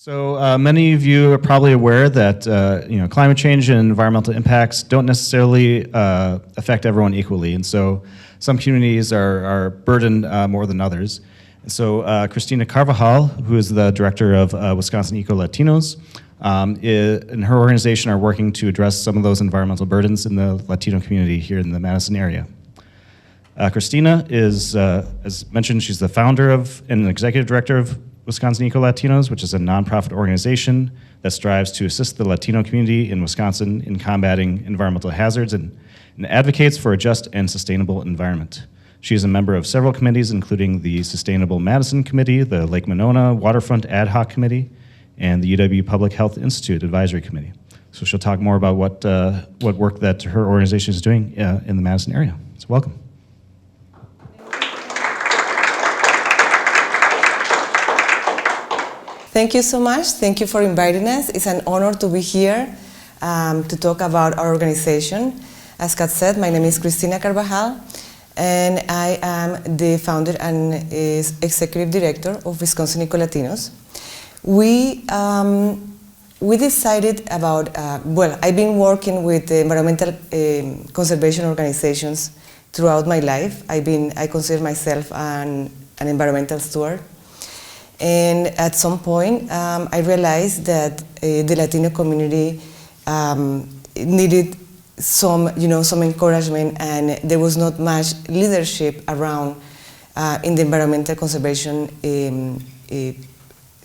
So many of you are probably aware that climate change and environmental impacts don't necessarily affect everyone equally, and so some communities are burdened more than others. And so Cristina Carvajal, who is the director of Wisconsin EcoLatinos, and her organization are working to address some of those environmental burdens in the Latino community here in the Madison area. Cristina is, as mentioned, she's the founder of and executive director of Wisconsin EcoLatinos, which is a nonprofit organization that strives to assist the Latino community in Wisconsin in combating environmental hazards and advocates for a just and sustainable environment. She is a member of several committees, including the Sustainable Madison Committee, the Lake Monona Waterfront Ad Hoc Committee, and the UW Public Health Institute Advisory Committee. So she'll talk more about what work that her organization is doing in the Madison area. So welcome. Thank you so much. Thank you for inviting us. It's an honor to be here to talk about our organization. As Kat said, my name is Cristina Carvajal, and I am the founder and executive director of Wisconsin EcoLatinos. We decided about, I've been working with environmental conservation organizations throughout my life. I consider myself an environmental steward. And at some point, I realized that the Latino community needed some encouragement, and there was not much leadership around in the environmental conservation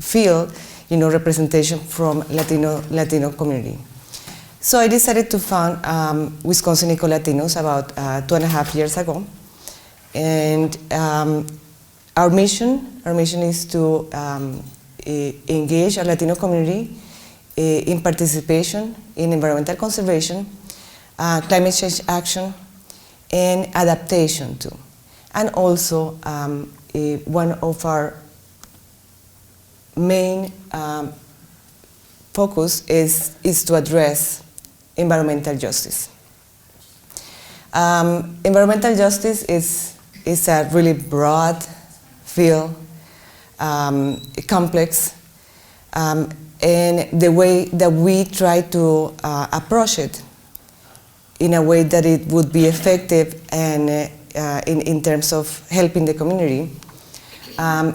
field, representation from Latino community. So I decided to found Wisconsin EcoLatinos about 2.5 years ago, and our mission is to engage our Latino community in participation in environmental conservation, climate change action, and adaptation too. And also, one of our main focus is to address environmental justice. Environmental justice is a really broad field, complex, and the way that we try to approach it in a way that it would be effective and in terms of helping the community,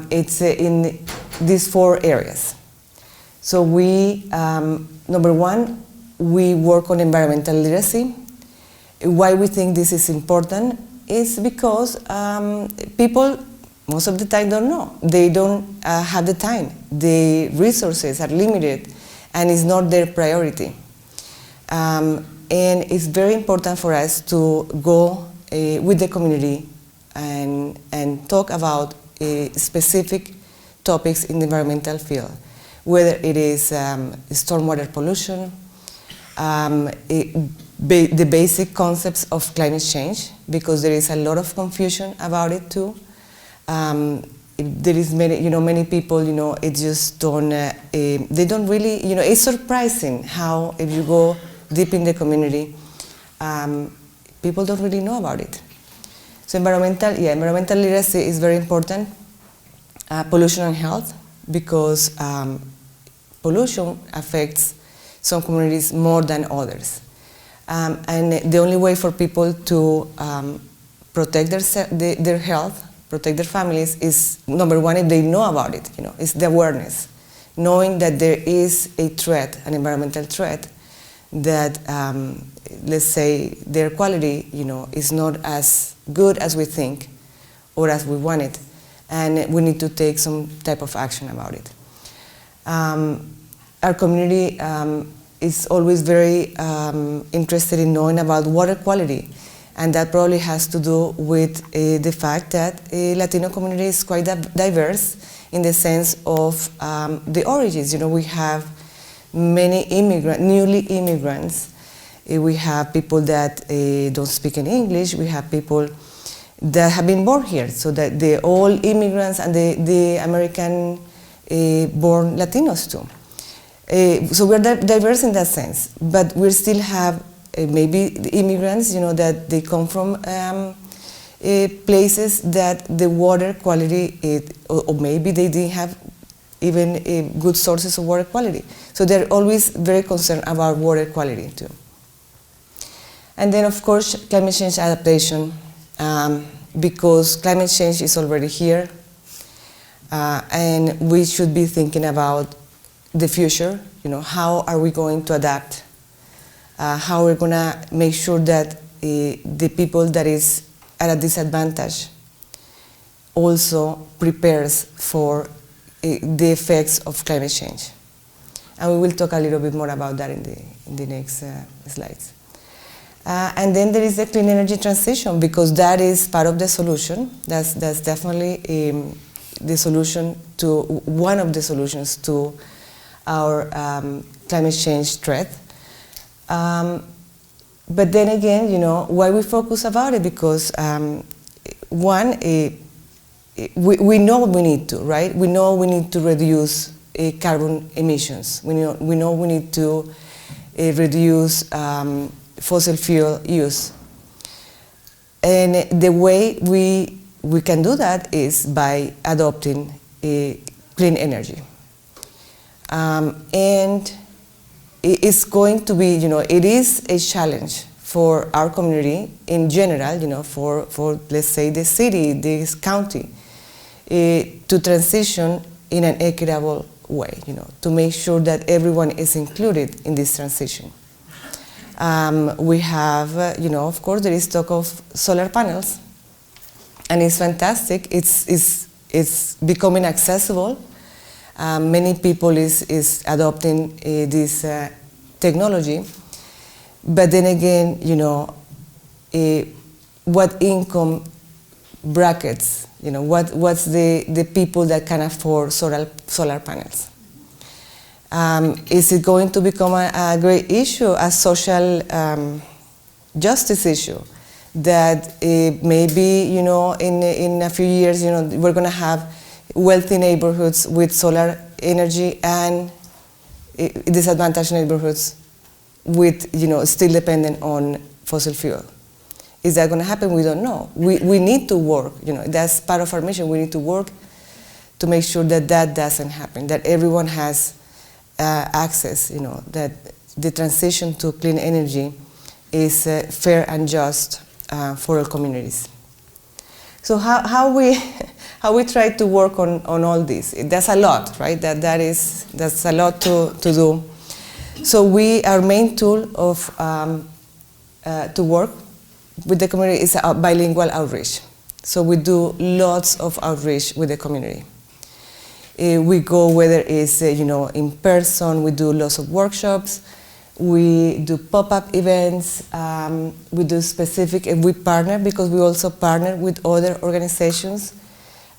it's in these 4 areas. So we, number one, we work on environmental literacy. Why we think this is important is because people most of the time don't know. They don't have the time. The resources are limited, and it's not their priority. And it's very important for us to go with the community and talk about specific topics in the environmental field, whether it is stormwater pollution, the basic concepts of climate change, because there is a lot of confusion about it too. There is many people, it just don't, they don't really, it's surprising how if you go deep in the community, people don't really know about it. So environmental literacy is very important. Pollution and health, because pollution affects some communities more than others. And the only way for people to protect their health, protect their families, is number one, if they know about it, it's the awareness. Knowing that there is a threat, an environmental threat, that, let's say, their quality, is not as good as we think or as we want it, and we need to take some type of action about it. Our community is always very interested in knowing about water quality. And that probably has to do with the fact that Latino community is quite diverse in the sense of the origins. We have many newly immigrants. We have people that don't speak in English. We have people that have been born here, so that they're all immigrants and the American born Latinos too. So we're diverse in that sense, but we still have maybe the immigrants, that they come from places that the water quality, or maybe they didn't have even good sources of water quality. So they're always very concerned about water quality too. And then of course climate change adaptation, because climate change is already here, and we should be thinking about the future. How are we going to adapt? How we're going to make sure that the people that is at a disadvantage also prepares for the effects of climate change. And we will talk a little bit more about that in the next slides. And then there is the clean energy transition, because that is part of the solution. That's definitely the solution to, one of the solutions to our climate change threat. But then again, why we focus about it? Because one, we know we need to, right? We know we need to reduce carbon emissions. We know we need to reduce fossil fuel use. And the way we can do that is by adopting clean energy. And it's going to be, it is a challenge for our community in general, for let's say the city, this county, to transition in an equitable way, to make sure that everyone is included in this transition. We have, of course, there is talk of solar panels, and it's fantastic. It's becoming accessible. Many people is adopting this technology, but then again, what income brackets, what's the people that can afford solar panels? Is it going to become a great issue, a social justice issue, that maybe, in a few years, we're going to have wealthy neighborhoods with solar energy and disadvantaged neighborhoods with, still dependent on fossil fuel? Is that going to happen? We don't know. We need to work, that's part of our mission. We need to work to make sure that that doesn't happen, that everyone has access, that the transition to clean energy is fair and just for all communities. So how we try to work on all this? That's a lot, right? That's a lot to do. So our main tool of to work with the community is bilingual outreach. So we do lots of outreach with the community. We go, whether it's in person, we do lots of workshops, we do pop-up events, we do specific, and we partner, because we also partner with other organizations.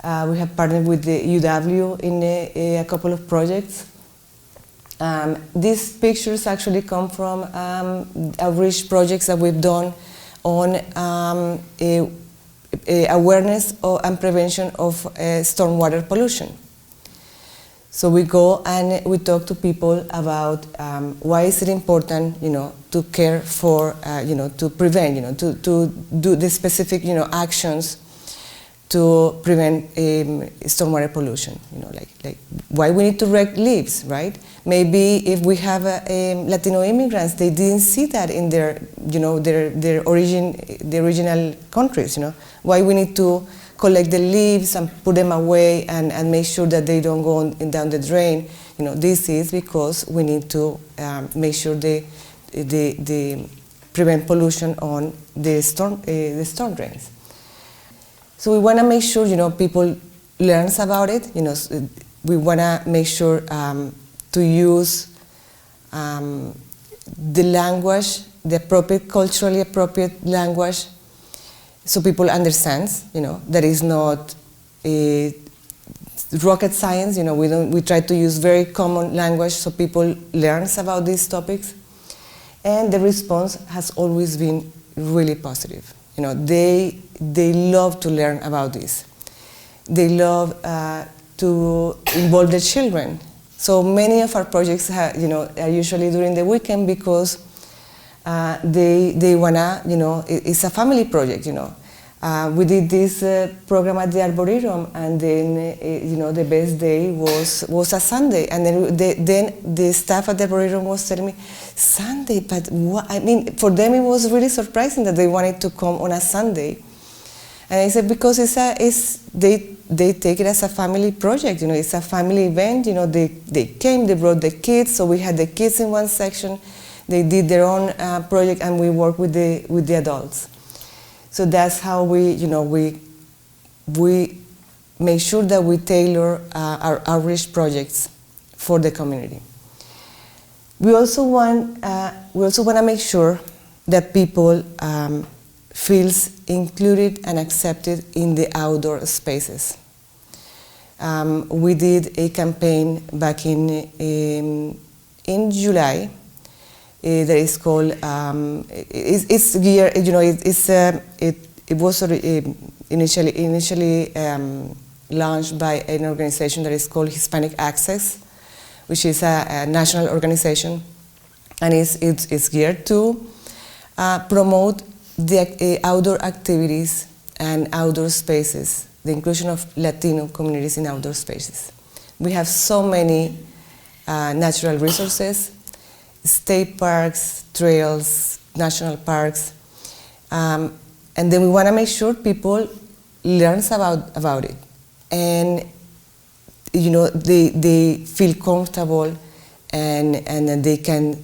We have partnered with the UW in a couple of projects. These pictures actually come from outreach projects that we've done on awareness and prevention of stormwater pollution. So we go and we talk to people about why is it important, to care for, to prevent, to do the specific, actions to prevent stormwater pollution. Like why we need to rake leaves, right? Maybe if we have Latino immigrants, they didn't see that in their, the original countries. Why we need to collect the leaves and put them away and make sure that they don't go down the drain. This is because we need to make sure they prevent pollution on the storm drains. So we want to make sure people learn about it. We want to make sure to use the language, the appropriate, culturally appropriate language, so people understand, that is not rocket science. We try to use very common language so people learn about these topics. And the response has always been really positive. They love to learn about this. They love to involve their children. So many of our projects are usually during the weekend, because they wanna, it's a family project, We did this program at the Arboretum, and then the best day was a Sunday. And then the staff at the Arboretum was telling me, Sunday, but what? I mean, for them it was really surprising that they wanted to come on a Sunday. And I said, because they take it as a family project, it's a family event. They came, they brought the kids, so we had the kids in one section. They did their own project, and we worked with the adults. So that's how we make sure that we tailor our outreach projects for the community. We also want to make sure that people feels included and accepted in the outdoor spaces. We did a campaign back in July that is called. It's geared. It was initially launched by an organization that is called Hispanic Access, which is a national organization, and it's geared to promote the outdoor activities and outdoor spaces, the inclusion of Latino communities in outdoor spaces. We have so many natural resources, state parks, trails, national parks, and then we want to make sure people learn about it, and they feel comfortable, and they can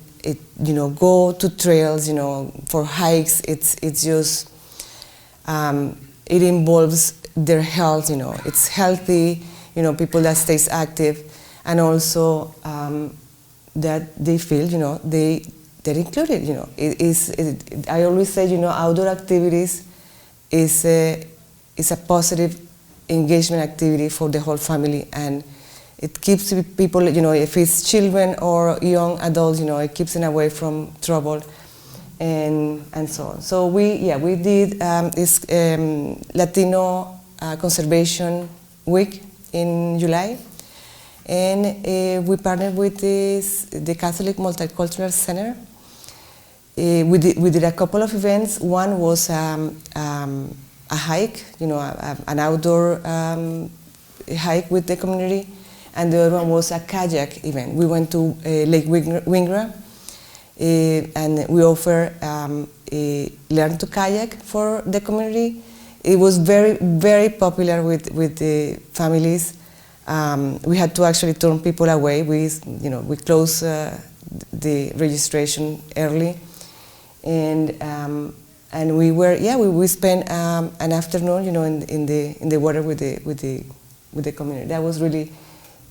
go to trails, for hikes. It's just it involves their health. It's healthy. People that stays active, and also that they feel they're included. I always say outdoor activities is a positive engagement activity for the whole family, and it keeps people, if it's children or young adults, it keeps them away from trouble, and so on. So we did this Latino Conservation Week in July, and we partnered with the Catholic Multicultural Center. We did a couple of events. One was a hike, an outdoor hike with the community. And the other one was a kayak event. We went to Lake Wingra, and we offer learn to kayak for the community. It was very, very popular with the families. We had to actually turn people away. We closed the registration early, and we spent an afternoon, in the water with the community.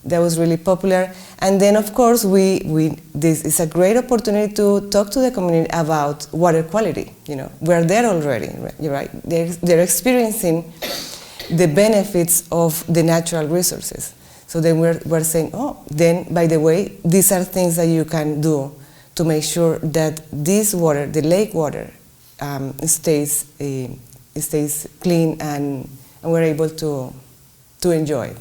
That was really popular. And then, of course, this is a great opportunity to talk to the community about water quality. We're there already, right? They're experiencing the benefits of the natural resources. So then we're saying, then, by the way, these are things that you can do to make sure that this water, the lake water, stays clean, and we're able to enjoy it.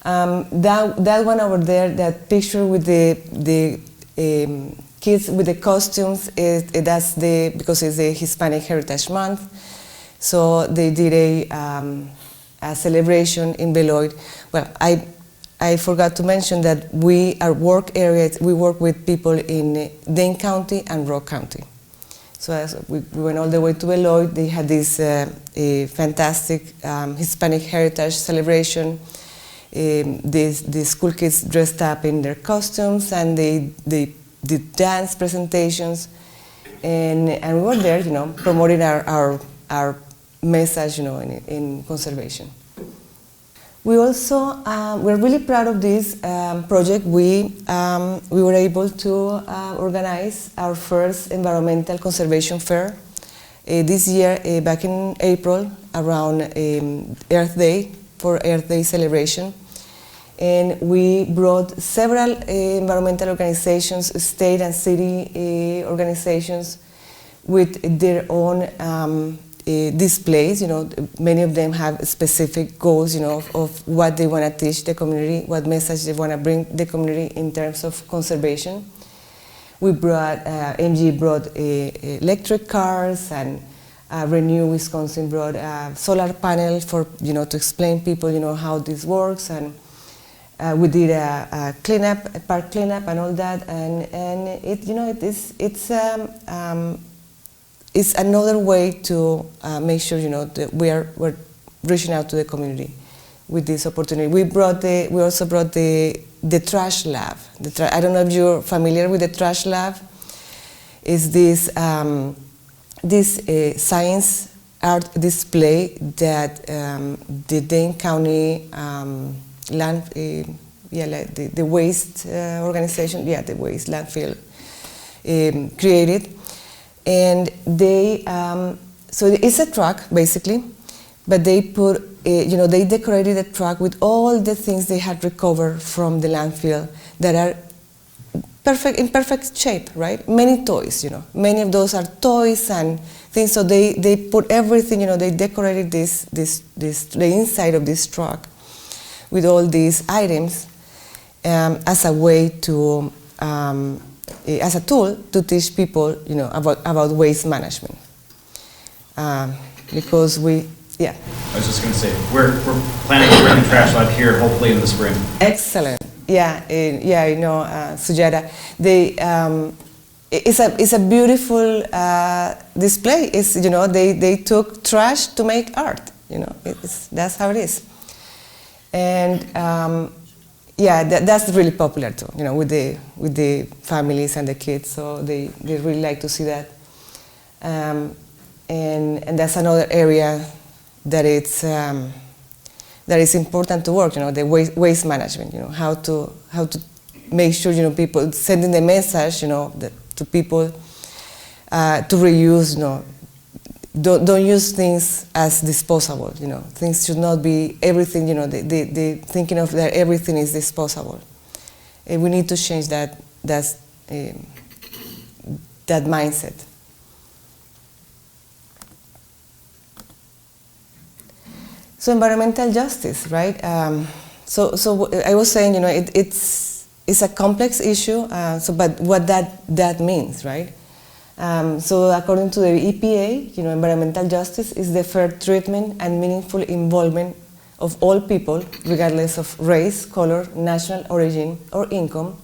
That one over there, that picture with the kids with the costumes, because it's the Hispanic Heritage Month. So they did a celebration in Beloit. Well, I forgot to mention that our work areas, we work with people in Dane County and Rock County. So as we went all the way to Beloit. They had this fantastic Hispanic Heritage celebration. The school kids dressed up in their costumes, and they did dance presentations, and we were there, promoting our message, in conservation. We also we're really proud of this project. We were able to organize our first environmental conservation fair this year, back in April, around Earth Day, for Earth Day celebration. And we brought several environmental organizations, state and city organizations, with their own displays. Many of them have specific goals, of what they want to teach the community, what message they want to bring the community in terms of conservation. We brought, MG brought electric cars, and Renew Wisconsin brought a solar panel for, to explain people, how this works, and we did a cleanup, a park cleanup, and all that, and it's another way to make sure, that we're reaching out to the community with this opportunity. We also brought the trash lab. I don't know if you're familiar with the trash lab. It's this science art display that the Dane County the waste organization, the waste landfill created, and they so it's a truck basically, but they put they decorated the truck with all the things they had recovered from the landfill that are in perfect shape, right? Many toys, many of those are toys and things. So they put everything, they decorated the inside of this truck with all these items as a way to, as a tool to teach people, about waste management. Because I was just going to say, we're planning to bring the trash lab here, hopefully in the spring. Excellent. Sujata. It's a beautiful display. It's, they took trash to make art. That's how it is. And that's really popular too. With the families and the kids. So they really like to see that. And that's another area that is important to work. The waste management. How to make sure people sending the message. To people to reuse. Don't use things as disposable. Things should not be everything. They thinking of that everything is disposable. And we need to change that mindset. So environmental justice, right? So I was saying, it's a complex issue. But what that means, right? So according to the EPA, environmental justice is the fair treatment and meaningful involvement of all people, regardless of race, color, national origin, or income,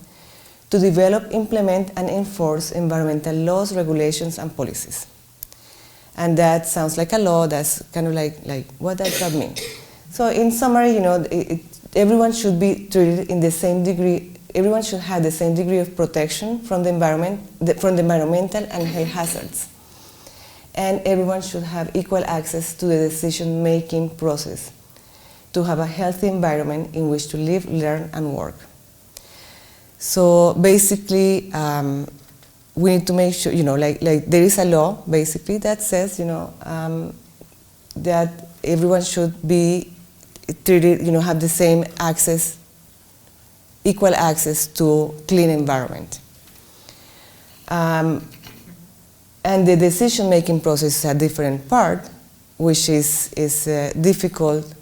to develop, implement, and enforce environmental laws, regulations, and policies. And that sounds like a law. That's kind of like what does that mean? So in summary, everyone should be treated in the same degree. Everyone should have the same degree of protection from the environment, from the environmental and health hazards. And everyone should have equal access to the decision-making process to have a healthy environment in which to live, learn, and work. So basically, we need to make sure, there is a law basically that says, that everyone should be treated, have the same access, equal access to clean environment. And the decision-making process is a different part, which is difficult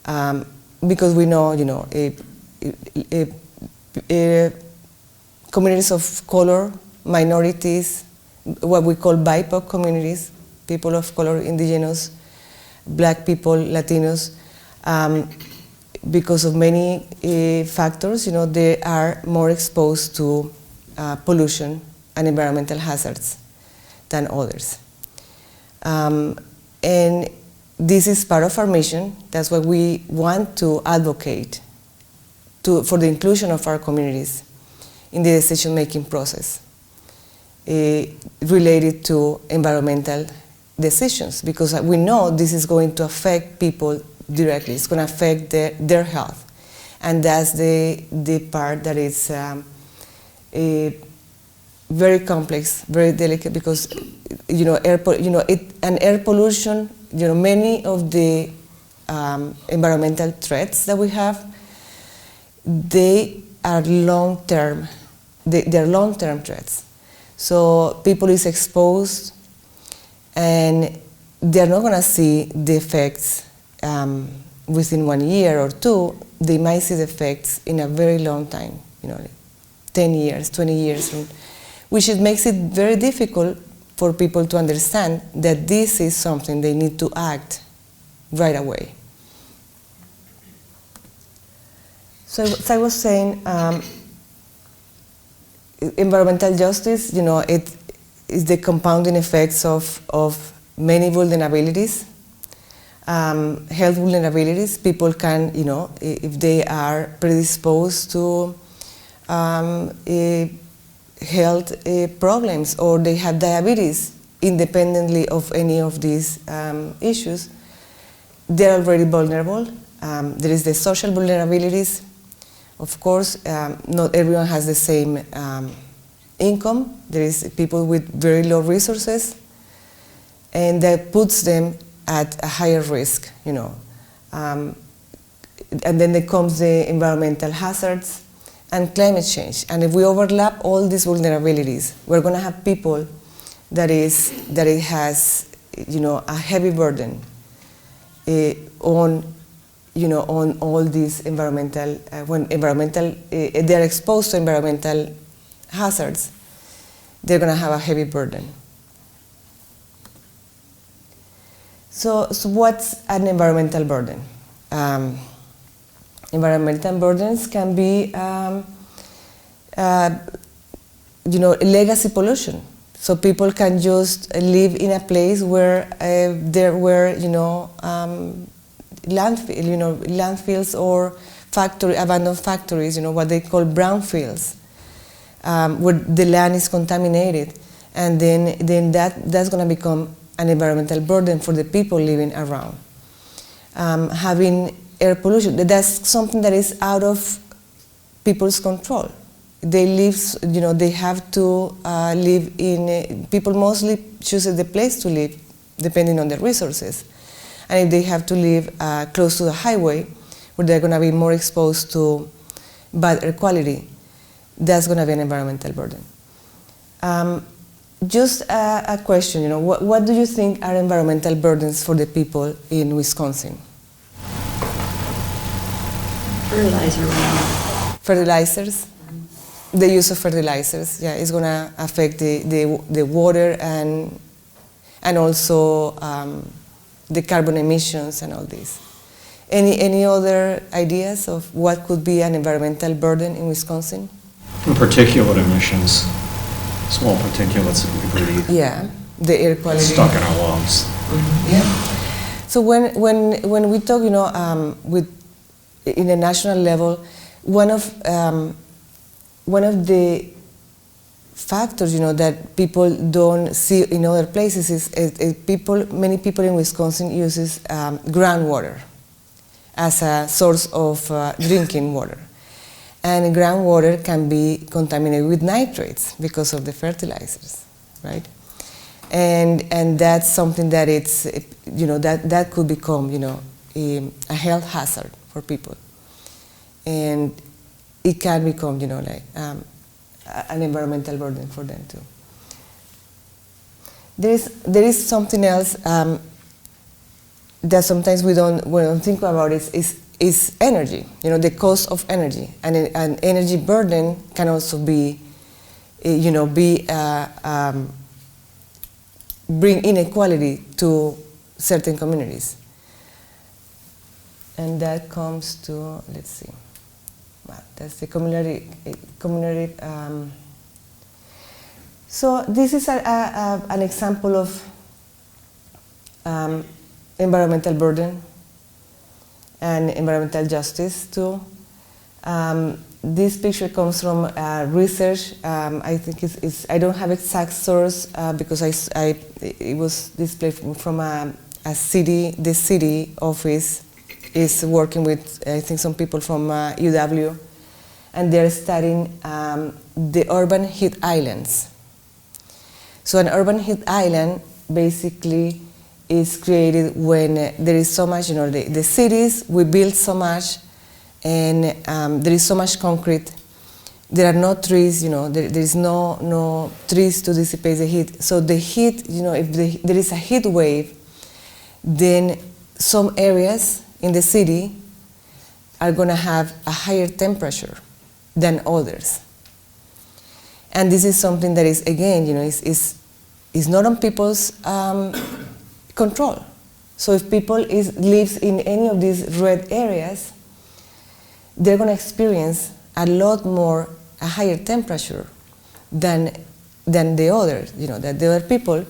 because we know, communities of color, minorities, what we call BIPOC communities, people of color, indigenous, black people, Latinos, because of many factors, they are more exposed to pollution and environmental hazards than others. And this is part of our mission. That's why we want to advocate for the inclusion of our communities in the decision-making process related to environmental decisions, because we know this is going to affect people directly. It's going to affect their health, and that's the part that is very complex, very delicate, because air pollution. Many of the environmental threats that we have, they are long-term. They're long-term threats. So people is exposed, and they're not going to see the effects within 1 year or two. They might see the effects in a very long time, 10 years, 20 years, which it makes it very difficult for people to understand that this is something they need to act right away. So as I was saying, environmental justice, it is the compounding effects of many vulnerabilities, health vulnerabilities. People can, if they are predisposed to health problems, or they have diabetes, independently of any of these issues, they're already vulnerable. There is the social vulnerabilities. Of course, not everyone has the same income. There is people with very low resources, and that puts them at a higher risk, And then there comes the environmental hazards and climate change. And if we overlap all these vulnerabilities, we're going to have people that it has, a heavy burden on all these environmental, when they're exposed to environmental hazards, they're going to have a heavy burden. So what's an environmental burden? Environmental burdens can be, legacy pollution. So people can just live in a place where there were, landfills or abandoned factories, what they call brownfields, where the land is contaminated, and then that's going to become an environmental burden for the people living around. Having air pollution, that's something that is out of people's control. They live, they have to live in, people mostly choose the place to live depending on their resources. And if they have to live close to the highway, where they're going to be more exposed to bad air quality, that's going to be an environmental burden. Just a question, what do you think are environmental burdens for the people in Wisconsin? Fertilizers. The use of fertilizers, is going to affect the water and also the carbon emissions and all this. Any other ideas of what could be an environmental burden in Wisconsin? Particulate emissions, small particulates that we breathe. Yeah, the air quality. Stuck in our lungs. Mm-hmm. Yeah. So when we talk, in a national level, one of the factors, that people don't see in other places is many people in Wisconsin uses groundwater as a source of drinking water. And groundwater can be contaminated with nitrates because of the fertilizers, right? And that's something that it's, that could become, a health hazard for people. And it can become, an environmental burden for them too. There is something else that sometimes we don't think about is energy. The cost of energy, and an energy burden can also be, bring inequality to certain communities, and that comes to, let's see. Well, that's the community. So this is an example of environmental burden and environmental justice too. This picture comes from research. I think I don't have exact source because it was displayed from a city. The city office is working with, I think, some people from UW, and they're studying the urban heat islands. So an urban heat island basically is created when there is so much, the cities, we build so much, and there is so much concrete. There are no trees, there is no trees to dissipate the heat. So the heat, if there is a heat wave, then some areas in the city are going to have a higher temperature than others. And this is something that is, again, is is not on people's control. So if people lives in any of these red areas, they're going to experience a lot more, a higher temperature than the others, that the other people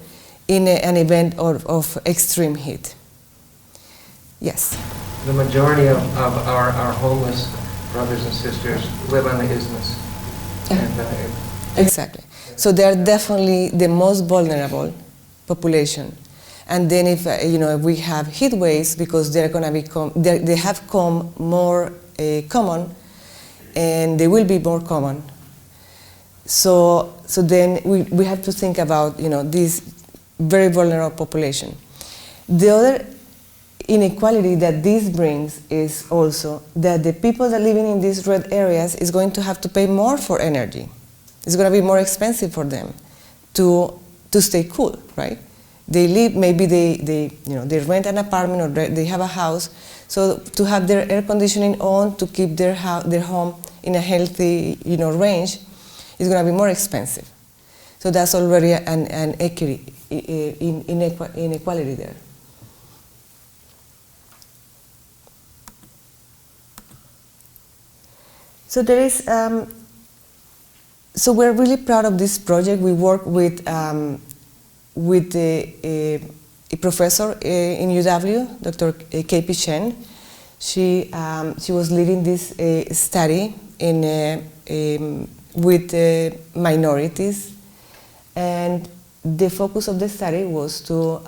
in an event of extreme heat. Yes? The majority of our homeless brothers and sisters live on the isthmus. Exactly. So they're definitely the most vulnerable population. And then if we have heat waves, because they're going to become, they have come more common, and they will be more common. So then we have to think about this very vulnerable population. The other inequality that this brings is also that the people that living in these red areas is going to have to pay more for energy. It's going to be more expensive for them to stay cool, right? They live, maybe they rent an apartment or they have a house, so to have their air conditioning on to keep their home in a healthy range is going to be more expensive. So that's already an inequality there. So there is. So we're really proud of this project. We work with a professor in UW, Dr. K.P. Chen. She was leading this study with minorities, and the focus of the study was to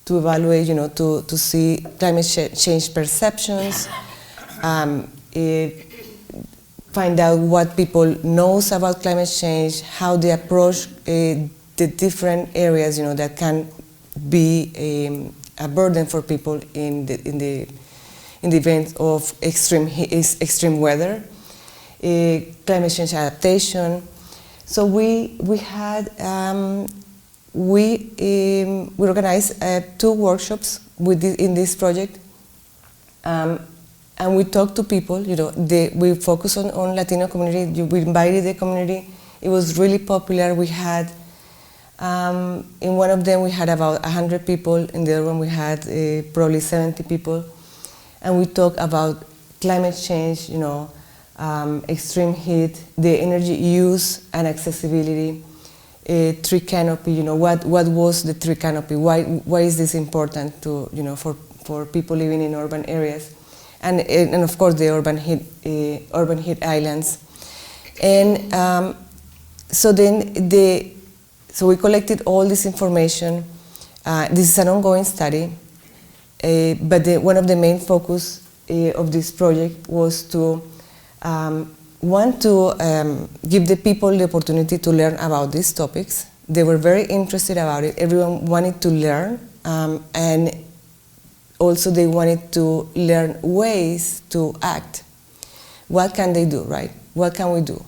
evaluate, to see climate change perceptions, find out what people knows about climate change, how they approach the different areas, that can be a burden for people in the event of extreme weather, climate change adaptation. So we organized 2 workshops in this project. And we talked to people, we focus on Latino community, we invited the community. It was really popular. We had, in one of them we had about 100 people, in the other one we had probably 70 people. And we talked about climate change, extreme heat, the energy use and accessibility, tree canopy, what was the tree canopy, why is this important to, for people living in urban areas? And of course the urban heat islands, and so we collected all this information. This is an ongoing study, but one of the main focus of this project was to give the people the opportunity to learn about these topics. They were very interested about it. Everyone wanted to learn, and also they wanted to learn ways to act. What can they do, right? What can we do?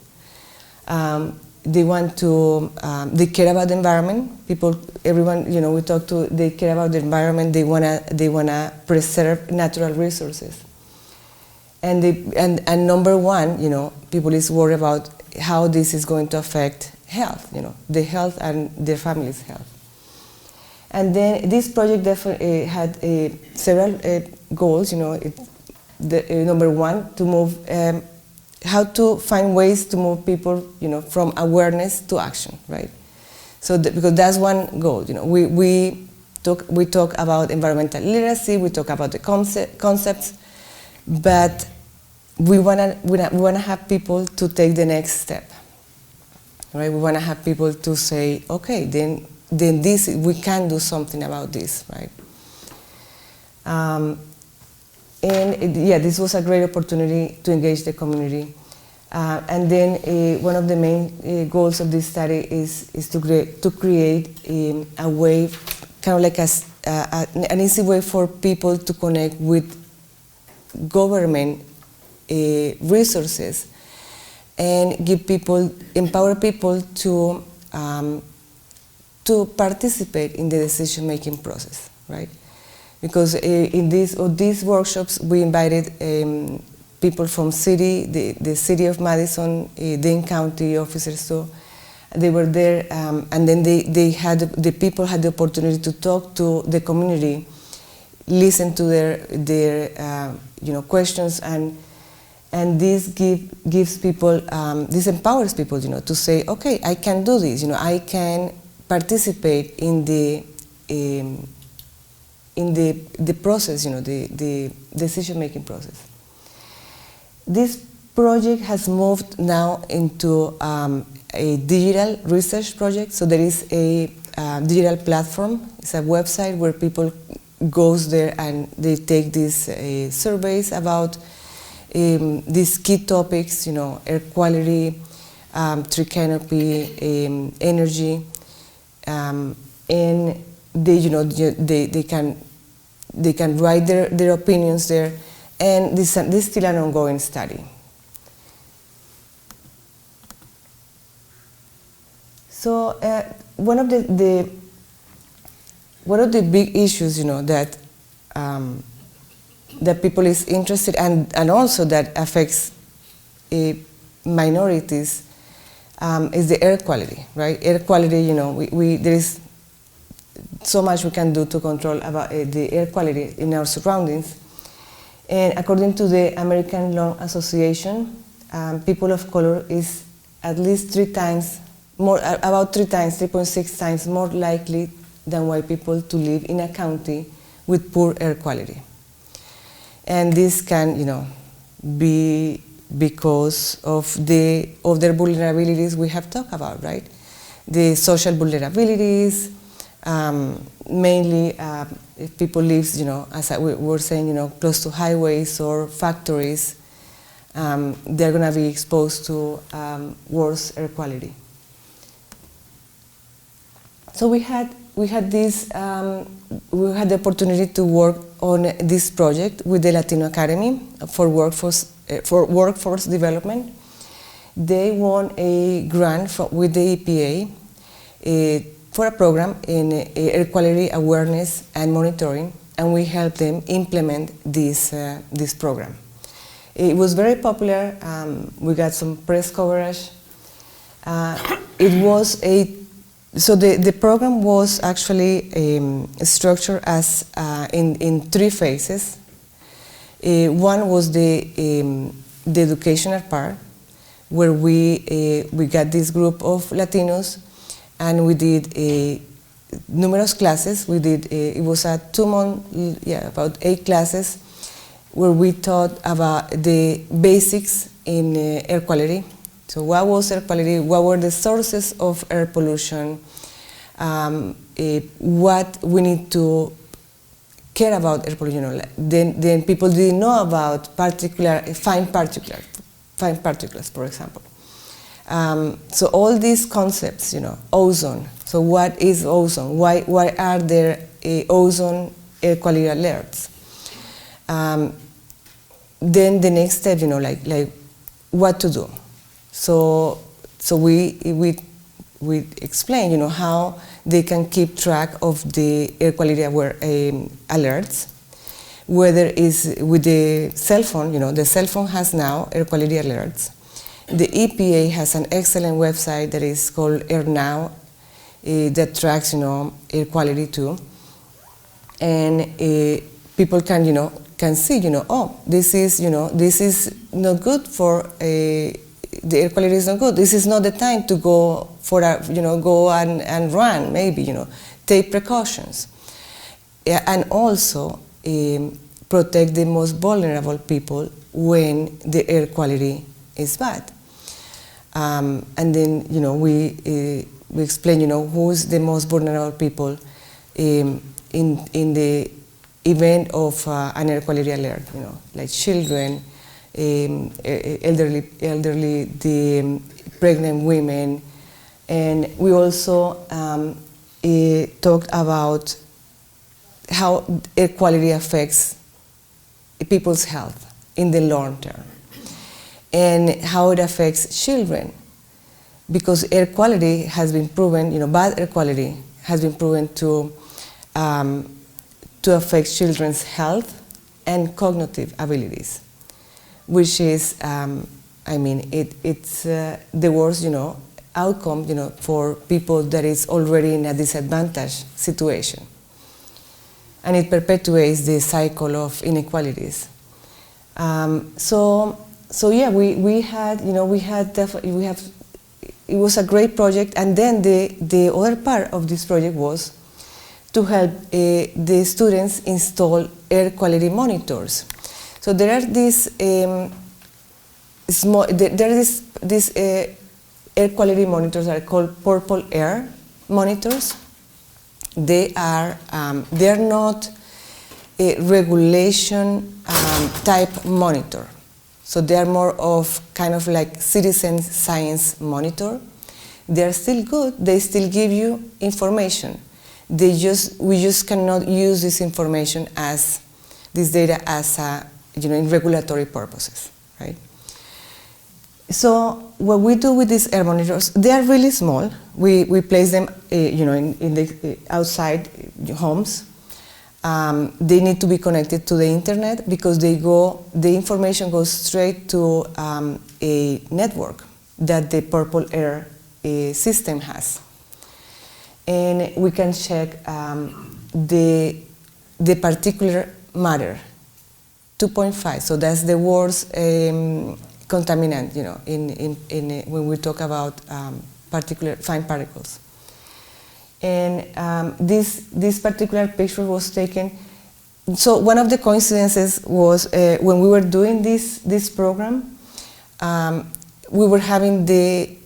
They want to, they care about the environment. Everyone, we talk to, they care about the environment. They wanna preserve natural resources. And number one, people is worried about how this is going to affect health, the health and their family's health. And then this project definitely had several goals. Number one, to move, how to find ways to move people, from awareness to action, right? So because that's one goal. We talk about environmental literacy, we talk about the concepts, but we wanna have people to take the next step, right? We wanna have people to say, okay, then we can do something about this, right? This was a great opportunity to engage the community. And then one of the main goals of this study is to create a way, kind of like an easy way for people to connect with government resources and empower people to participate in the decision-making process, right? Because in these workshops, we invited people from the city of Madison, Dane County officers too, They were there, and then the people had the opportunity to talk to the community, listen to their questions, and this gives people, this empowers people, to say, okay, I can do this, I can participate in the process, the decision-making process. This project has moved now into a digital research project. So there is a digital platform. It's a website where people goes there and they take these surveys about these key topics, air quality, tree canopy, energy, and they can write their opinions there, and this is still an ongoing study. So one of the big issues, that that people is interested, and also that affects minorities, is the air quality, right? Air quality, there is so much we can do to control about the air quality in our surroundings. And according to the American Lung Association, people of color is at least 3 times more, about 3 times, 3.6 times more likely than white people to live in a county with poor air quality. And this can, be because of their vulnerabilities we have talked about, right? The social vulnerabilities, mainly if people live, as we were saying, close to highways or factories, they're going to be exposed to worse air quality. So we had this, we had the opportunity to work on this project with the Latino Academy for workforce development. They won a grant with the EPA for a program in air quality awareness and monitoring, and we helped them implement this program. It was very popular. We got some press coverage. It was so the program was actually structured as in 3 phases. One was the educational part, where we got this group of Latinos, and we did numerous classes. We did it was a 2-month, about 8 classes, where we taught about the basics in air quality. So what was air quality? What were the sources of air pollution? What we need to care about air pollution. Then people didn't know about fine particles, for example. So all these concepts, ozone. So what is ozone? Why are there ozone air quality alerts? Then the next step, like what to do. So we explain, how they can keep track of the air quality alerts, whether it's with the cell phone. The cell phone has now air quality alerts. The EPA has an excellent website that is called Air Now, that tracks, air quality too, and people can see, oh, this is not good for the air quality is not good. This is not the time to go for go and run, maybe, take precautions. And also protect the most vulnerable people when the air quality is bad. And then, we explain, who's the most vulnerable people in the event of an air quality alert, like children, elderly, the pregnant women, and we also talked about how air quality affects people's health in the long term, and how it affects children, because air quality has been proven, bad air quality has been proven to affect children's health and cognitive abilities, which is, it's the worst, outcome, for people that is already in a disadvantaged situation. And it perpetuates the cycle of inequalities. So yeah, we had, it was a great project, and then the other part of this project was to help the students install air quality monitors. So there are these these air quality monitors that are called purple air monitors. They are not a regulation type monitor. So they are more of kind of like citizen science monitor. They are still good. They still give you information. We just cannot use this information as this data as in regulatory purposes, right? So what we do with these air monitors, they are really small. We place them, in the outside homes. They need to be connected to the internet because the information goes straight to a network that the Purple Air system has. And we can check the particular matter, 2.5. So that's the worst contaminant, when we talk about particular fine particles. And this particular picture was taken. So one of the coincidences was when we were doing this program, we were having the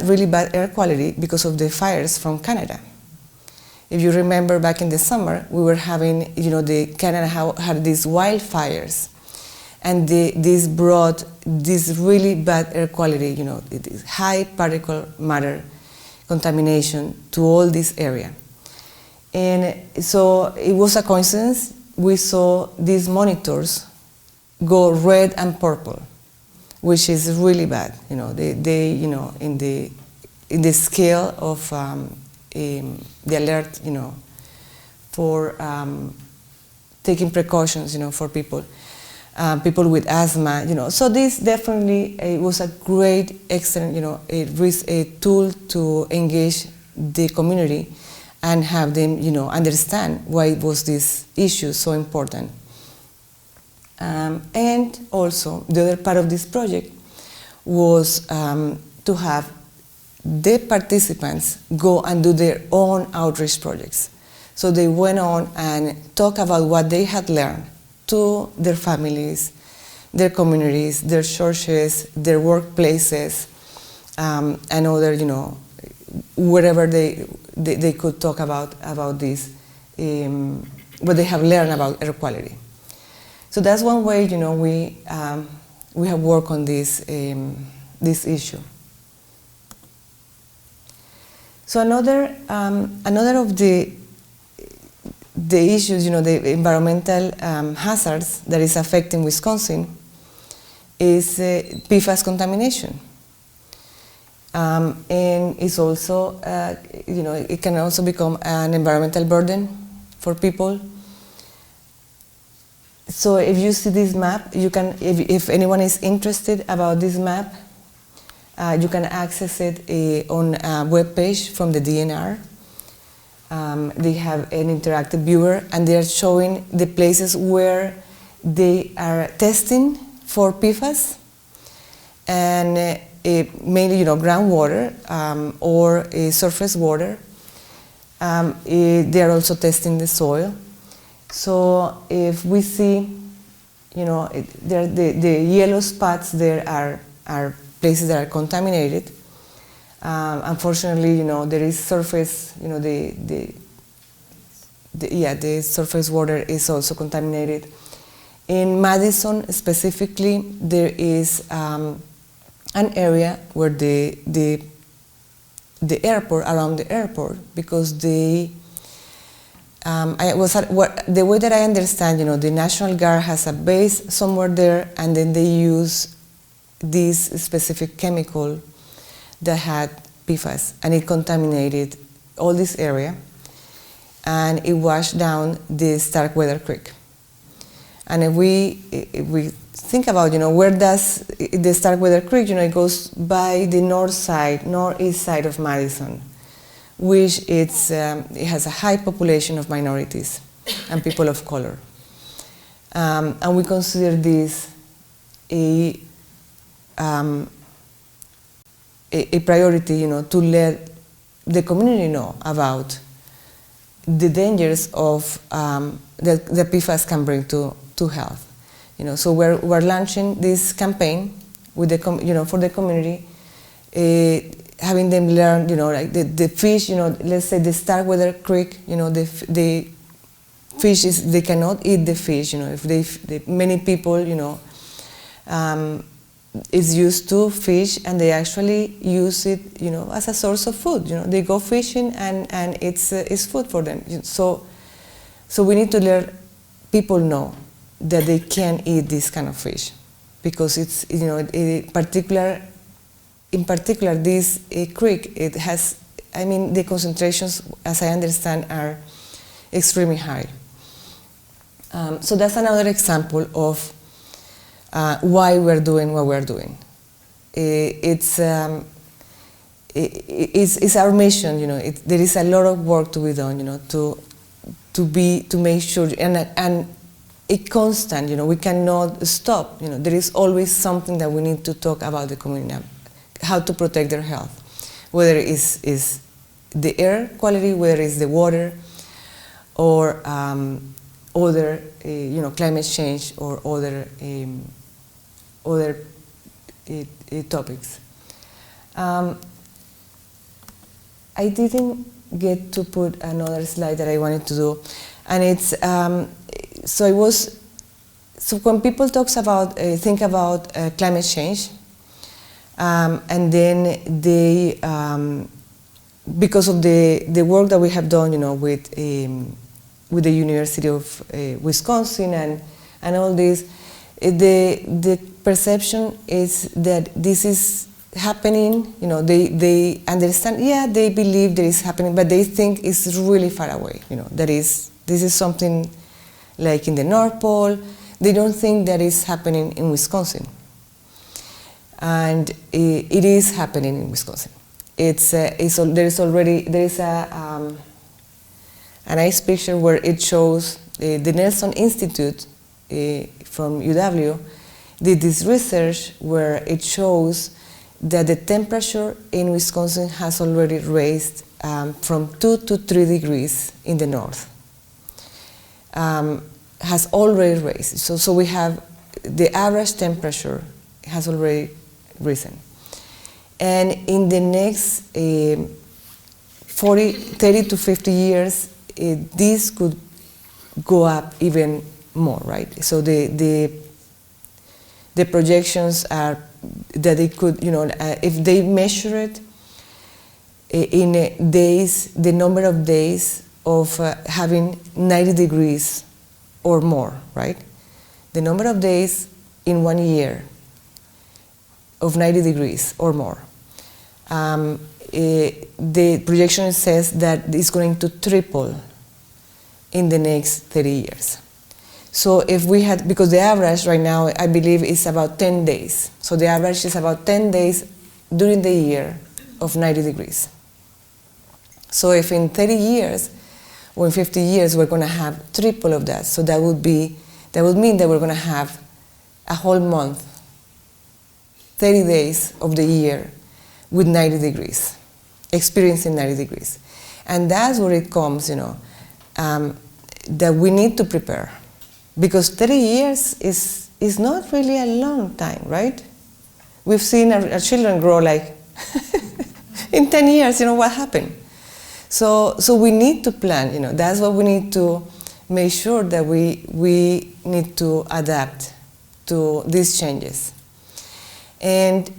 really bad air quality because of the fires from Canada. If you remember back in the summer, we were having, Canada had these wildfires, and this brought this really bad air quality, high particle matter contamination to all this area. And so it was a coincidence. We saw these monitors go red and purple, which is really bad. They in the scale of the alert, for taking precautions, for people with asthma, So this definitely was a great, excellent, a tool to engage the community and have them, understand why was this issue so important. And also, the other part of this project was to have the participants go and do their own outreach projects. So they went on and talked about what they had learned to their families, their communities, their churches, their workplaces, and other, wherever they could talk about this, what they have learned about air quality. So that's one way, we have worked on this issue. So another of the issues, the environmental hazards that is affecting Wisconsin is PFAS contamination. And it's also, it can also become an environmental burden for people. So if you see this map, you can, if anyone is interested about this map, you can access it on a web page from the DNR. They have an interactive viewer, and they are showing the places where they are testing for PFAS, and mainly, groundwater or surface water. They are also testing the soil. So if we see, the yellow spots there are places that are contaminated. Unfortunately, there is surface, the surface water is also contaminated. In Madison specifically, there is an area where the airport, around the airport, because the way that I understand, the National Guard has a base somewhere there, and then they use this specific chemical that had PFAS, and it contaminated all this area, and it washed down the Starkweather Creek. And if we think about, where does the Starkweather Creek, it goes by the northeast side of Madison, which it has a high population of minorities and people of color. And we consider this a priority, to let the community know about the dangers of that PFAS can bring to health. So we're launching this campaign with for the community, having them learn, like the fish, let's say the Starkweather Creek, the fish they cannot eat the fish, if many people, is used to fish and they actually use it, as a source of food. They go fishing and it's food for them. So we need to let people know that they can eat this kind of fish, because it's, in particular this creek, it has, the concentrations, as I understand, are extremely high. So that's another example of why we're doing what we're doing. It's our mission. There is a lot of work to be done. To make sure and a constant. We cannot stop. There is always something that we need to talk about the community, how to protect their health, whether it is the air quality, whether it's the water, or other climate change or other topics. I didn't get to put another slide that I wanted to do, and it's so when people think about climate change, and then they because of the work that we have done, with the University of Wisconsin and all this, the perception is that this is happening. They understand. Yeah, they believe that it's happening, but they think it's really far away. This is something like in the North Pole. They don't think that it's happening in Wisconsin, and it is happening in Wisconsin. There is a nice picture where it shows the Nelson Institute from UW did this research where it shows that the temperature in Wisconsin has already raised from 2 to 3 degrees in the north. Has already raised. So we have the average temperature has already risen. And in the next 30 to 50 years, this could go up even more, right? So the projections are that it could, if they measure it in days, the number of days of having 90 degrees or more, right? The number of days in 1 year of 90 degrees or more. The projection says that it's going to triple in the next 30 years. So if we had, because the average right now, I believe, is about 10 days. So the average is about 10 days during the year of 90 degrees. So if in 30 years or in 50 years we're going to have triple of that, so that would mean that we're going to have a whole month, 30 days of the year with 90 degrees, experiencing 90 degrees. And that's where it comes, that we need to prepare. Because 30 years is not really a long time, right? We've seen our children grow like, in 10 years, what happened? So we need to plan, that's what we need to make sure that we need to adapt to these changes. And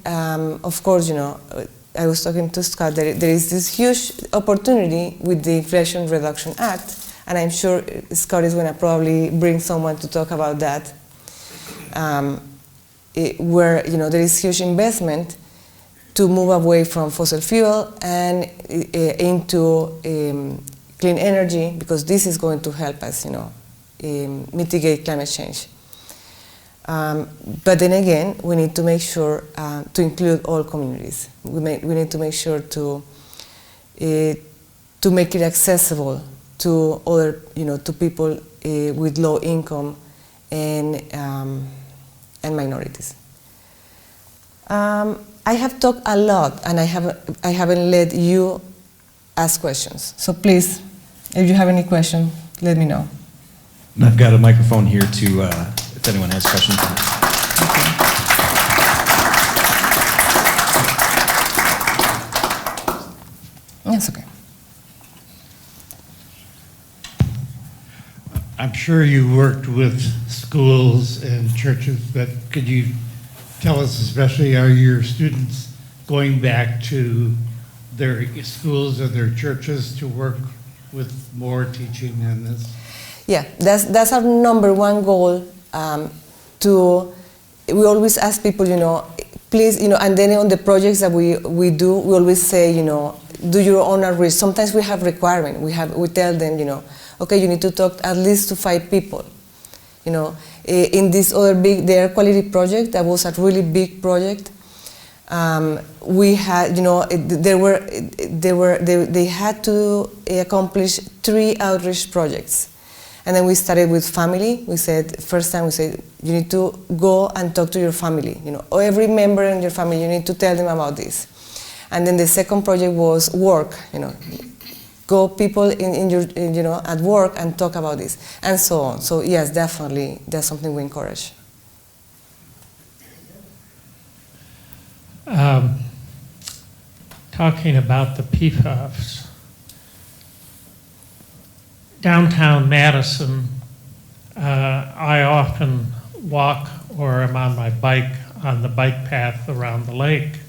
of course, I was talking to Scott, there is this huge opportunity with the Inflation Reduction Act, and I'm sure Scott is going to probably bring someone to talk about that, where there is huge investment to move away from fossil fuel and into clean energy, because this is going to help us, mitigate climate change. But then again, we need to make sure to include all communities. We need to make sure to make it accessible to other, to people with low income and minorities. I have talked a lot, and I haven't let you ask questions. So please, if you have any question, let me know. I've got a microphone here to, if anyone has questions. Yes, okay. I'm sure you worked with schools and churches, but could you tell us, especially, are your students going back to their schools or their churches to work with more teaching on this? Yeah, that's our number one goal. We always ask people, please, and then on the projects that we do, we always say, do your own outreach. Sometimes we have requirement. We tell them, okay, you need to talk at least to 5 people. In this other big, the air quality project, that was a really big project. We had, they had to accomplish 3 outreach projects. And then we started with family. We said, first time we said, you need to go and talk to your family. Or every member in your family, you need to tell them about this. And then the second project was work. Go people in your, at work and talk about this, and so on. So yes, definitely, that's something we encourage. Talking about the PFAS, downtown Madison, I often walk or am on my bike on the bike path around the lake,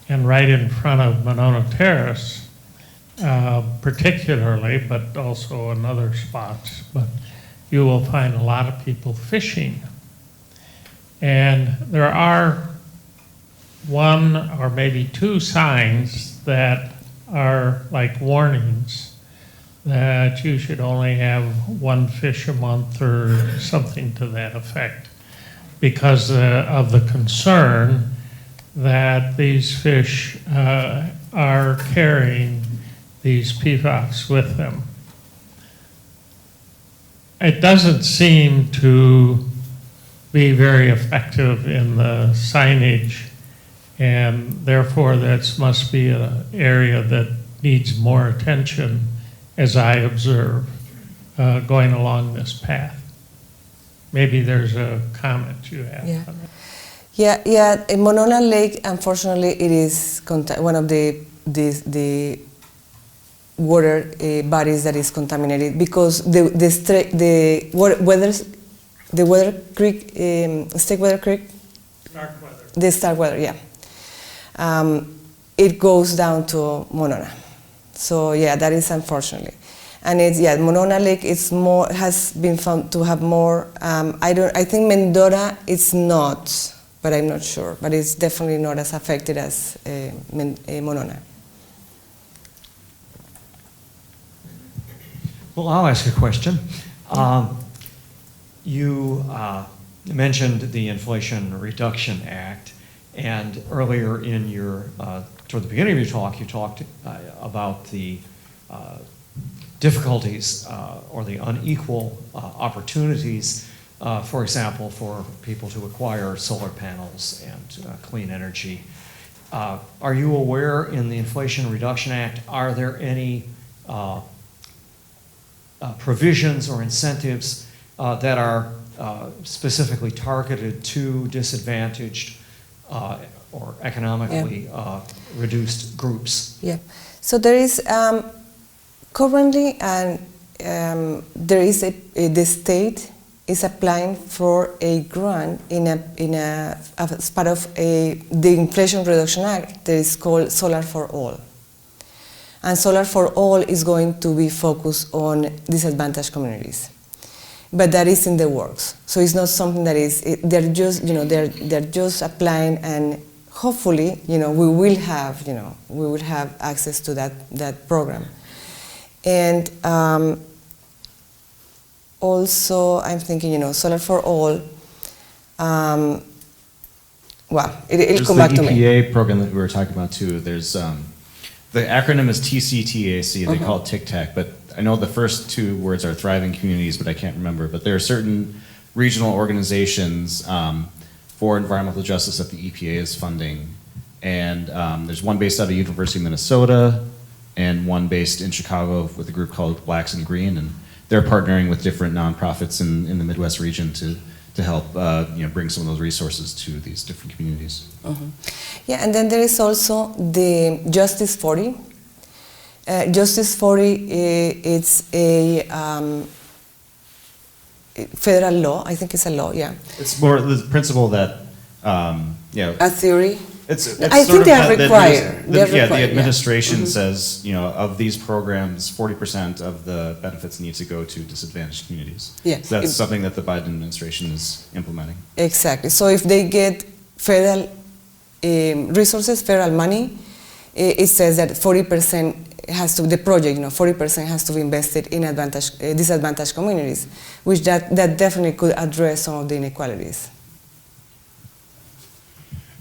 and right in front of Monona Terrace, particularly, but also in other spots, but you will find a lot of people fishing. And there are 1 or maybe 2 signs that are like warnings that you should only have 1 fish a month or something to that effect, because of the concern that these fish are carrying these PFAS with them. It doesn't seem to be very effective in the signage, and therefore that must be an area that needs more attention, as I observe, going along this path. Maybe there's a comment you have. Yeah. Yeah. In Monona Lake, unfortunately, it is one of the water bodies that is contaminated, because the Starkweather, yeah. It goes down to Monona. So yeah, that is unfortunately. And Monona Lake has been found to have more. I think Mendota is not, but I'm not sure. But it's definitely not as affected as Monona. Well, I'll ask a question. You mentioned the Inflation Reduction Act, and earlier in toward the beginning of your talk, you talked about the difficulties or the unequal opportunities, for example, for people to acquire solar panels and clean energy. Are you aware in the Inflation Reduction Act, are there any provisions or incentives that are specifically targeted to disadvantaged or economically reduced groups? Yeah. So there is currently, there is the state is applying for a grant as part of the Inflation Reduction Act that is called Solar for All. And Solar for All is going to be focused on disadvantaged communities. But that is in the works. So it's not something that is, they're just applying, and hopefully, we will have access to that program. And also I'm thinking, Solar for All, Well, it'll There's come the back to me. EPA program that we were talking about too. There's the acronym is TCTAC. They call it TIC-TAC, but I know the first two words are thriving communities, but I can't remember. But there are certain regional organizations for environmental justice that the EPA is funding, and there's one based out of University of Minnesota, and one based in Chicago with a group called Blacks in Green, and they're partnering with different nonprofits in the Midwest region to help bring some of those resources to these different communities. Yeah, and then there is also the Justice 40. Justice 40, it's a federal law. I think it's a law, yeah. It's more the principle that, A theory. it's I sort think of they are that- that required. the- They're yeah, required, the yeah. administration says, of these programs, 40% of the benefits need to go to disadvantaged communities. Yeah. So that's something that the Biden administration is implementing. Exactly. So if they get federal resources, federal money, it says that 40% has to, the project, 40% has to be invested in disadvantaged communities, which that definitely could address some of the inequalities.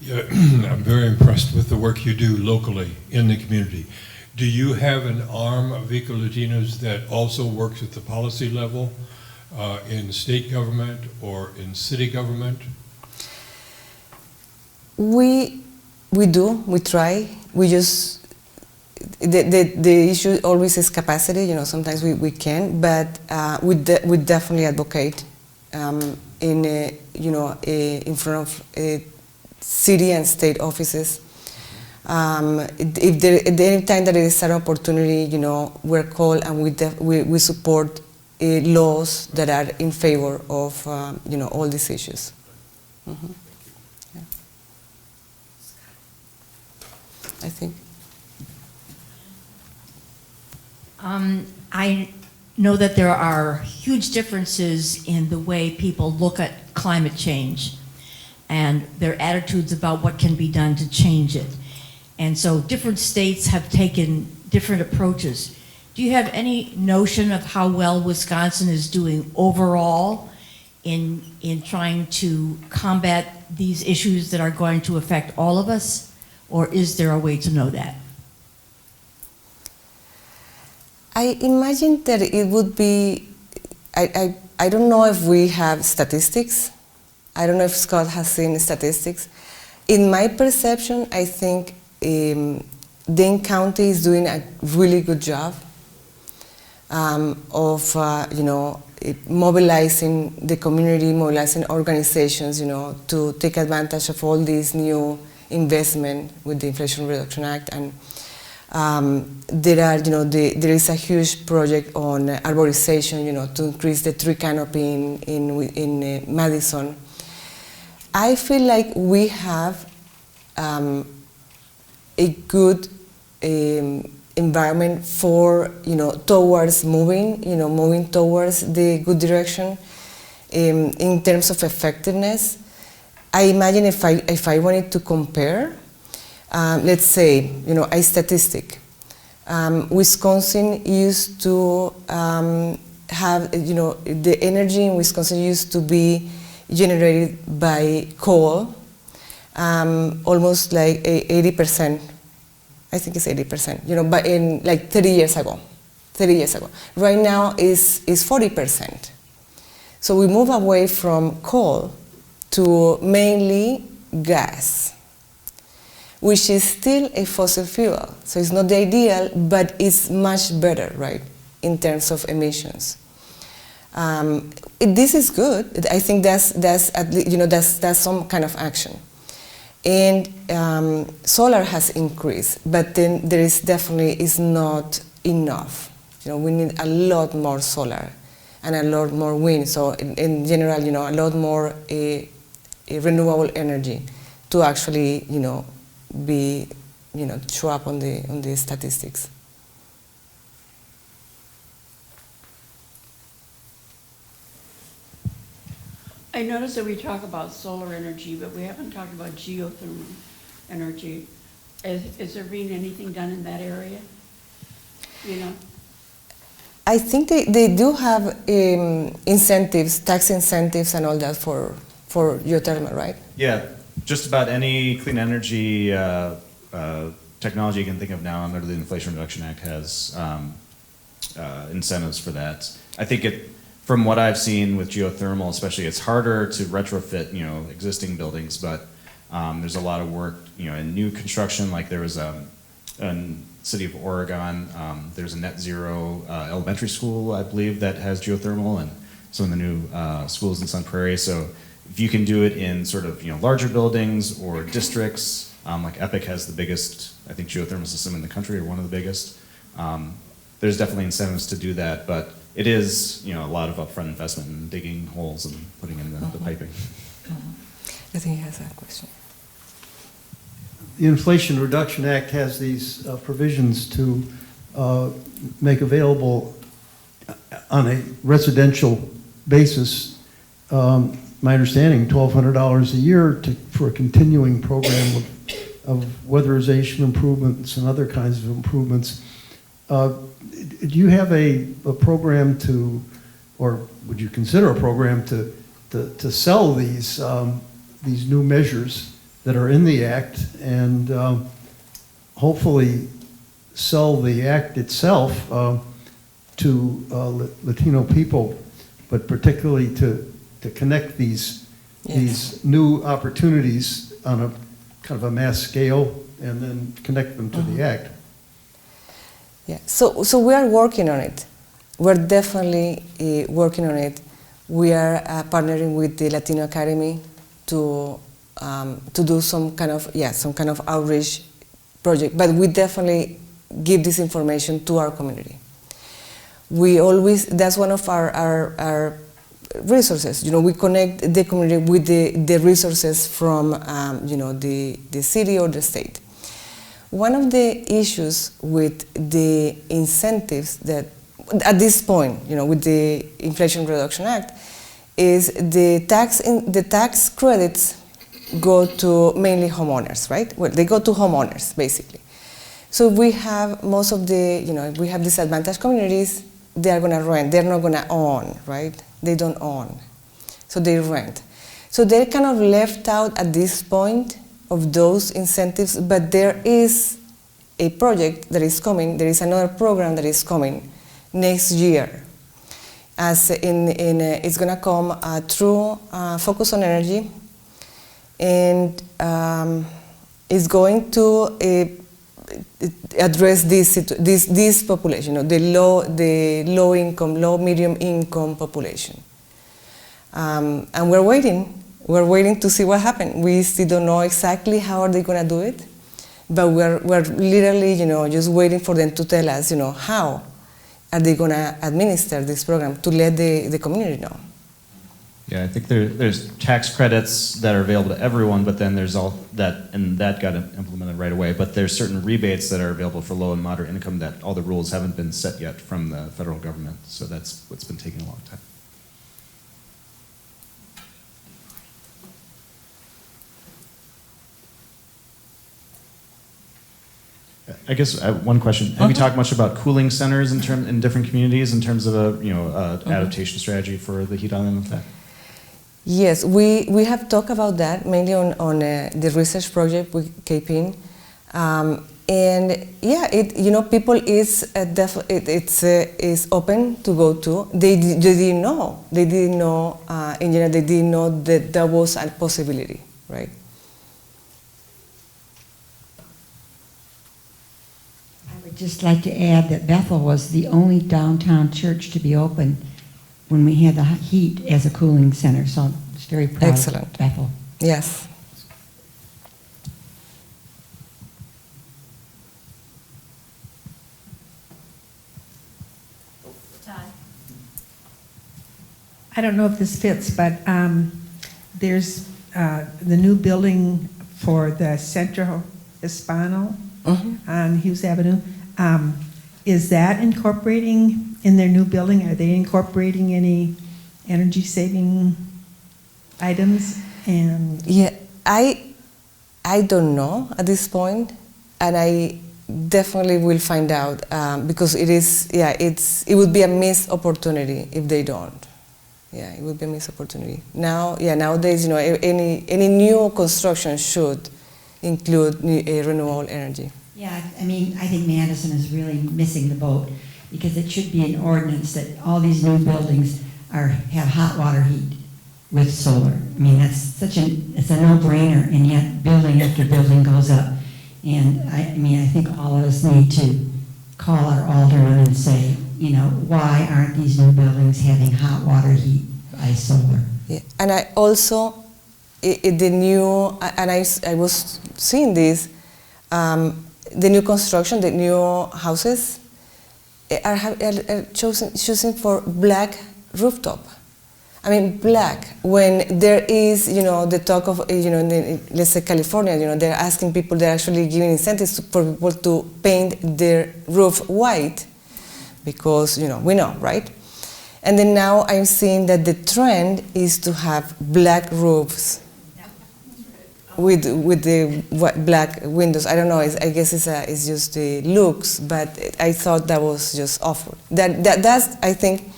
Yeah, I'm very impressed with the work you do locally in the community. Do you have an arm of EcoLatinos that also works at the policy level in state government or in city government? We do, we try. We just, the issue always is capacity, sometimes we can, but we definitely advocate in front of city and state offices. Any time that there is an opportunity, we're called and we support laws that are in favor of, all these issues. Yeah. I think. I know that there are huge differences in the way people look at climate change and their attitudes about what can be done to change it. And so different states have taken different approaches. Do you have any notion of how well Wisconsin is doing overall in trying to combat these issues that are going to affect all of us? Or is there a way to know that? I imagine that it would be, I don't know if we have statistics. I don't know if Scott has seen statistics. In my perception, I think Dane County is doing a really good job of, mobilizing the community, mobilizing organizations, to take advantage of all these new investment with the Inflation Reduction Act. And there is a huge project on arborization, to increase the tree canopy in Madison. I feel like we have a good environment for, towards moving towards the good direction in terms of effectiveness. I imagine if I wanted to compare, let's say, a statistic. Wisconsin used to have, the energy in Wisconsin used to be generated by coal, almost like 80%. I think it's 80%, but in like 30 years ago. Right now is 40%. So we move away from coal to mainly gas, which is still a fossil fuel. So it's not the ideal, but it's much better, right, in terms of emissions. This is good. I think that's some kind of action. And solar has increased, but then there is definitely is not enough. We need a lot more solar and a lot more wind. So in general, a lot more renewable energy to actually, be, show up on the statistics. I noticed that we talk about solar energy, but we haven't talked about geothermal energy. Is there being anything done in that area? I think they do have incentives, tax incentives and all that for for geothermal, right? Yeah, just about any clean energy technology you can think of now under the Inflation Reduction Act has incentives for that. I think from what I've seen with geothermal especially, it's harder to retrofit, existing buildings, but there's a lot of work, in new construction. Like there was in city of Oregon, there's a net zero elementary school, I believe, that has geothermal, and some of the new schools in Sun Prairie. So if you can do it in sort of larger buildings or districts, like Epic has the biggest, I think, geothermal system in the country, or one of the biggest. There's definitely incentives to do that, but it is a lot of upfront investment in digging holes and putting in the piping. I think he has a question. The Inflation Reduction Act has these provisions to make available on a residential basis, my understanding, $1,200 a year for a continuing program of weatherization improvements and other kinds of improvements. Do you have a program or would you consider a program to sell these new measures that are in the Act, and hopefully sell the Act itself to Latino people, but particularly to connect these new opportunities on a kind of a mass scale, and then connect them to the Act? Yeah, so we are working on it. We're definitely working on it. We are partnering with the Latino Academy to do some kind of outreach project. But we definitely give this information to our community. That's one of our resources. We connect the community with the resources from the city or the state. One of the issues with the incentives that, at this point, with the Inflation Reduction Act, is the tax credits go to mainly homeowners, right? Well, they go to homeowners, basically. So we have most of if we have disadvantaged communities, they are going to rent. They're not going to own, right? They don't own. So they rent. So they're kind of left out at this point of those incentives, but there is a project that is coming. There is another program that is coming next year. It's going to come through Focus on Energy, and it's going to address this population, the low income, low medium income population. And we're waiting. We're waiting to see what happens. We still don't know exactly how are they going to do it, but we're literally, just waiting for them to tell us, how are they going to administer this program to let the community know. Yeah, I think there's tax credits that are available to everyone, but then there's that got implemented right away. But there's certain rebates that are available for low and moderate income that all the rules haven't been set yet from the federal government. So that's what's been taking a long time. I guess one question: have you talked much about cooling centers in different communities in terms of adaptation strategy for the heat island effect? Yes, we have talked about that mainly on the research project with KPIN, and yeah, people is is open to go to. They didn't know in general, they didn't know that there was a possibility, right? I would just like to add that Bethel was the only downtown church to be open when we had the heat as a cooling center, so I'm just very proud of Bethel. Yes. I don't know if this fits, but there's the new building for the Centro Hispano on Hughes Avenue. Is that incorporating in their new building? Are they incorporating any energy saving items? And yeah, I don't know at this point, and I definitely will find out because it would be a missed opportunity if they don't. Yeah, it would be a missed opportunity. Now, yeah, nowadays, you know, any new construction should include renewable energy. Yeah, I mean, I think Madison is really missing the boat because it should be an ordinance that all these new buildings have hot water heat with solar. I mean, it's a no-brainer, and yet building after building goes up. And I mean, I think all of us need to call our alderman and say, you know, why aren't these new buildings having hot water heat by solar? Yeah. And I also, I was seeing this, the new construction, the new houses are choosing for black rooftop. I mean, black, when there is, you know, the talk of, you know, let's say California, you know, they're asking people, they're actually giving incentives for people to paint their roof white because, you know, we know, right? And then now I'm seeing that the trend is to have black roofs with the black windows. I don't know, I guess it's just the looks, but I thought that was just awful. That's, I think,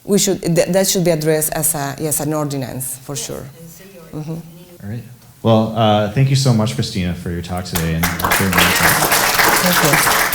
that should be addressed as an ordinance, for sure. Mm-hmm. All right. Well, thank you so much, Cristina, for your talk today and sharing your insights. Thank you.